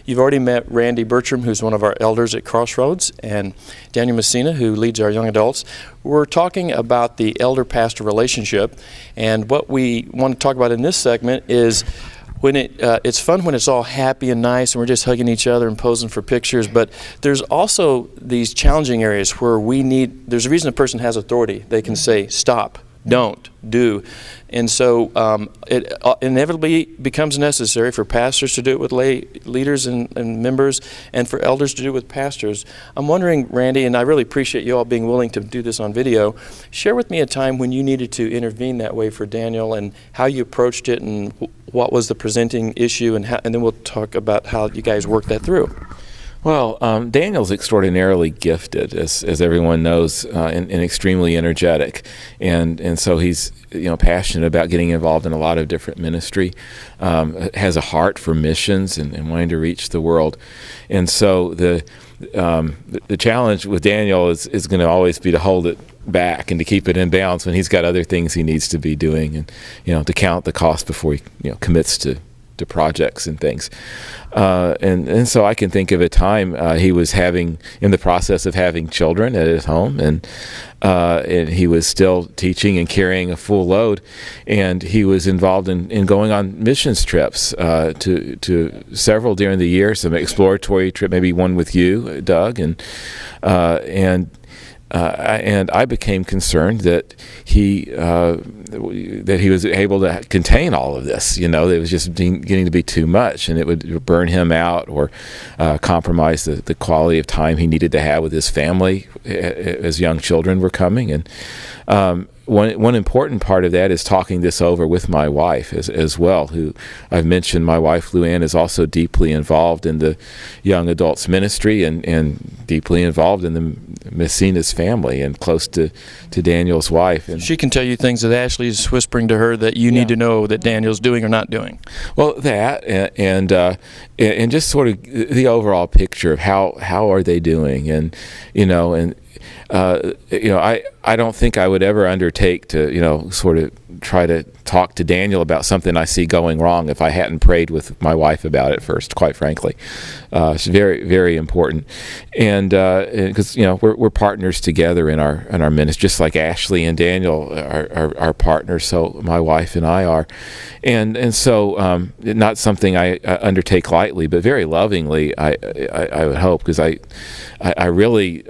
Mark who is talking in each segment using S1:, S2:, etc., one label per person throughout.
S1: You've already met Randy Bertram, who's one of our elders at Crossroads, and Daniel Messina, who leads our young adults. We're talking about the elder-pastor relationship, and what we want to talk about in this segment is when it's fun when it's all happy and nice and we're just hugging each other and posing for pictures, but there's also these challenging areas where there's a reason a person has authority. They can say, stop, don't, do. And so it inevitably becomes necessary for pastors to do it with lay leaders and members, and for elders to do it with pastors. I'm wondering, Randy, and I really appreciate you all being willing to do this on video, share with me a time when you needed to intervene that way for Daniel and how you approached it and what was the presenting issue, and then we'll talk about how you guys worked that through.
S2: Well, Daniel's extraordinarily gifted, as everyone knows, and extremely energetic, and so he's passionate about getting involved in a lot of different ministry, has a heart for missions and wanting to reach the world, and so the challenge with Daniel is going to always be to hold it back and to keep it in balance when he's got other things he needs to be doing, and to count the cost before he commits to projects and things. And so I can think of a time he was in the process of having children at his home, and he was still teaching and carrying a full load, and he was involved in going on missions trips to several during the year, some exploratory trip, maybe one with you, Doug, and I became concerned that he was able to contain all of this. It was just getting to be too much, and it would burn him out or compromise the quality of time he needed to have with his family as young children were coming. And one important part of that is talking this over with my wife as well, who I've mentioned. My wife, Luann, is also deeply involved in the young adults ministry and deeply involved in the Messina's family and close to Daniel's wife. And
S1: she can tell you things that Ashley's whispering to her that you need to know that Daniel's doing or not doing.
S2: Well, that and just sort of the overall picture of how are they doing, and I don't think I would ever undertake to sort of try to talk to Daniel about something I see going wrong if I hadn't prayed with my wife about it first, quite frankly. It's very, very important, and because we're partners together in our ministry, just like Ashley and Daniel are partners. So my wife and I are, and so not something I undertake lightly, but very lovingly. I would hope, because I really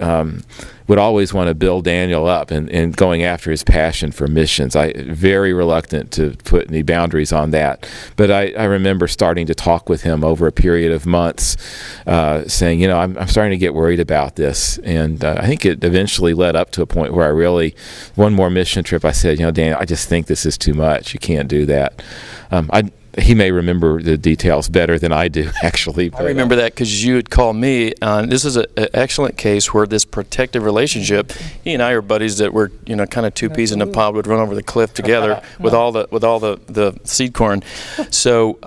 S2: would always want to build Daniel up and going after his passion for missions. I very reluctant to put any boundaries on that. But I remember starting to talk with him over a period of months, saying, I'm starting to get worried about this. And I think it eventually led up to a point where one more mission trip, I said, Dan, I just think this is too much. You can't do that. He may remember the details better than I do, actually.
S1: I remember that because you had called me. This is an excellent case where this protective relationship, he and I are buddies that were, kind of two peas in a pod, would run over the cliff together with all the seed corn. So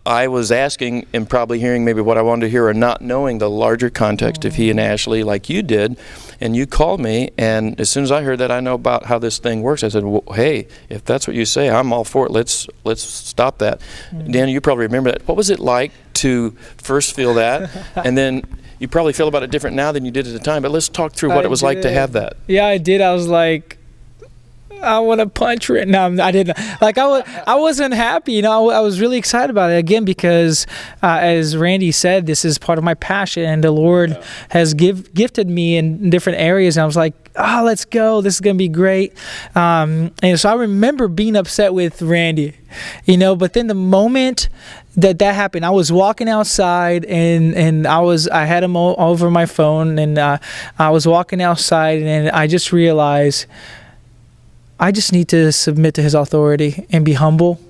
S1: I was asking and probably hearing maybe what I wanted to hear, or not knowing the larger context of he and Ashley like you did. And you called me, and as soon as I heard that I know about how this thing works, I said, well, hey, if that's what you say, I'm all for it. Let's stop that. Daniel, you probably remember that. What was it like to first feel that? And then you probably feel about it different now than you did at the time, but let's talk through what it was like to have that.
S3: Yeah, I did. I was like, I want to punch her. No, I didn't. I wasn't happy. I was really excited about it, again, because as Randy said, this is part of my passion, and the Lord has gifted me in different areas. And I was like, let's go. This is going to be great. And so I remember being upset with Randy, but then the moment that happened, I was walking outside, and I had him over my phone, and I was walking outside, and I just realized I just need to submit to his authority and be humble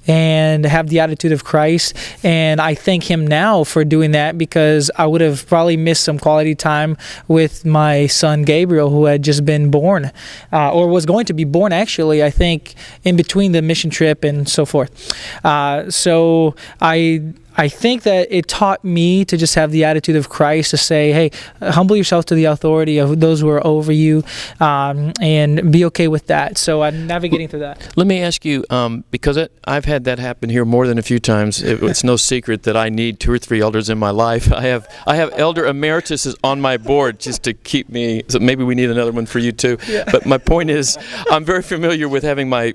S3: and have the attitude of Christ. And I thank him now for doing that, because I would have probably missed some quality time with my son Gabriel, who had just been born, or was going to be born, actually, I think, in between the mission trip and so forth. So I I think that it taught me to just have the attitude of Christ, to say, hey, humble yourself to the authority of those who are over you, and be okay with that. So I'm navigating through that.
S1: Let me ask you, because I've had that happen here more than a few times. It's no secret that I need 2 or 3 elders in my life. I have elder emeritus on my board just to keep me. So maybe we need another one for you too. Yeah. But my point is, I'm very familiar with having my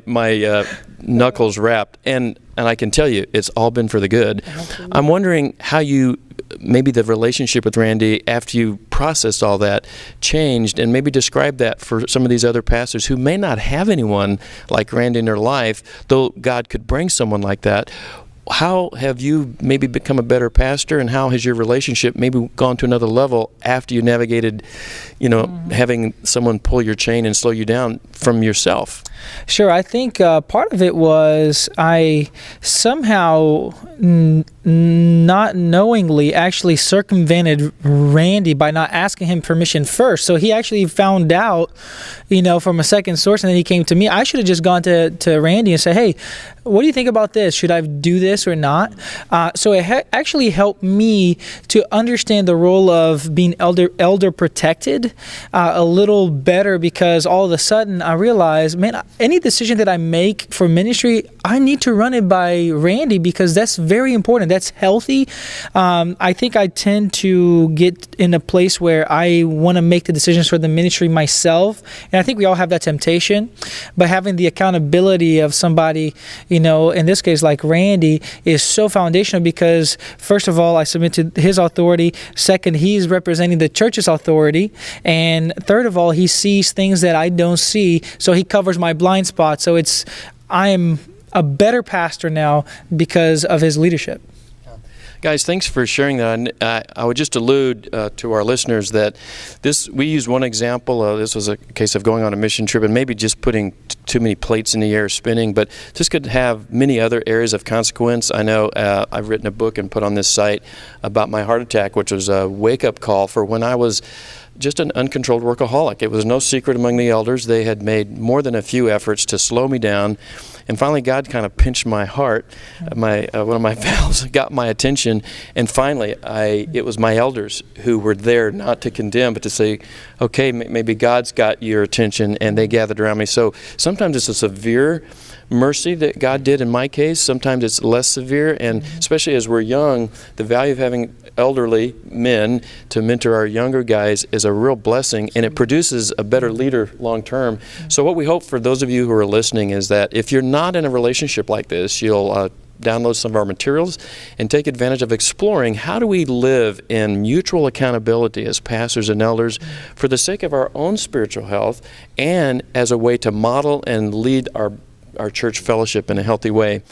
S1: knuckles wrapped, and I can tell you, it's all been for the good. Absolutely. I'm wondering how maybe the relationship with Randy, after you processed all that, changed, and maybe describe that for some of these other pastors who may not have anyone like Randy in their life, though God could bring someone like that. How have you maybe become a better pastor, and how has your relationship maybe gone to another level after you navigated, having someone pull your chain and slow you down from yourself?
S3: Sure. I think part of it was I somehow not knowingly actually circumvented Randy by not asking him permission first. So he actually found out, from a second source, and then he came to me. I should have just gone to Randy and said, hey, what do you think about this? Should I do this or not? So it actually helped me to understand the role of being elder protected a little better, because all of a sudden I realized, man, any decision that I make for ministry, I need to run it by Randy, because that's very important. That's healthy. I think I tend to get in a place where I want to make the decisions for the ministry myself. And I think we all have that temptation. But having the accountability of somebody, in this case like Randy, is so foundational, because first of all, I submit to his authority. Second, he's representing the church's authority. And third of all, he sees things that I don't see. So he covers my blind spot. So I am a better pastor now because of his leadership.
S1: Guys, thanks for sharing that. I would just allude to our listeners that we used one example. This was a case of going on a mission trip and maybe just putting too many plates in the air spinning, but this could have many other areas of consequence. I know I've written a book and put on this site about my heart attack, which was a wake-up call for when I was just an uncontrolled workaholic. It was no secret among the elders. They had made more than a few efforts to slow me down. And finally, God kind of pinched my heart. One of my valves got my attention. And finally, it was my elders who were there not to condemn, but to say, okay, maybe God's got your attention, and they gathered around me. So sometimes it's a severe mercy that God did in my case. Sometimes it's less severe, and especially as we're young, the value of having elderly men to mentor our younger guys is a real blessing, and it produces a better leader long term. So what we hope for those of you who are listening is that if you're not in a relationship like this, you'll download some of our materials and take advantage of exploring how do we live in mutual accountability as pastors and elders for the sake of our own spiritual health, and as a way to model and lead our church fellowship in a healthy way.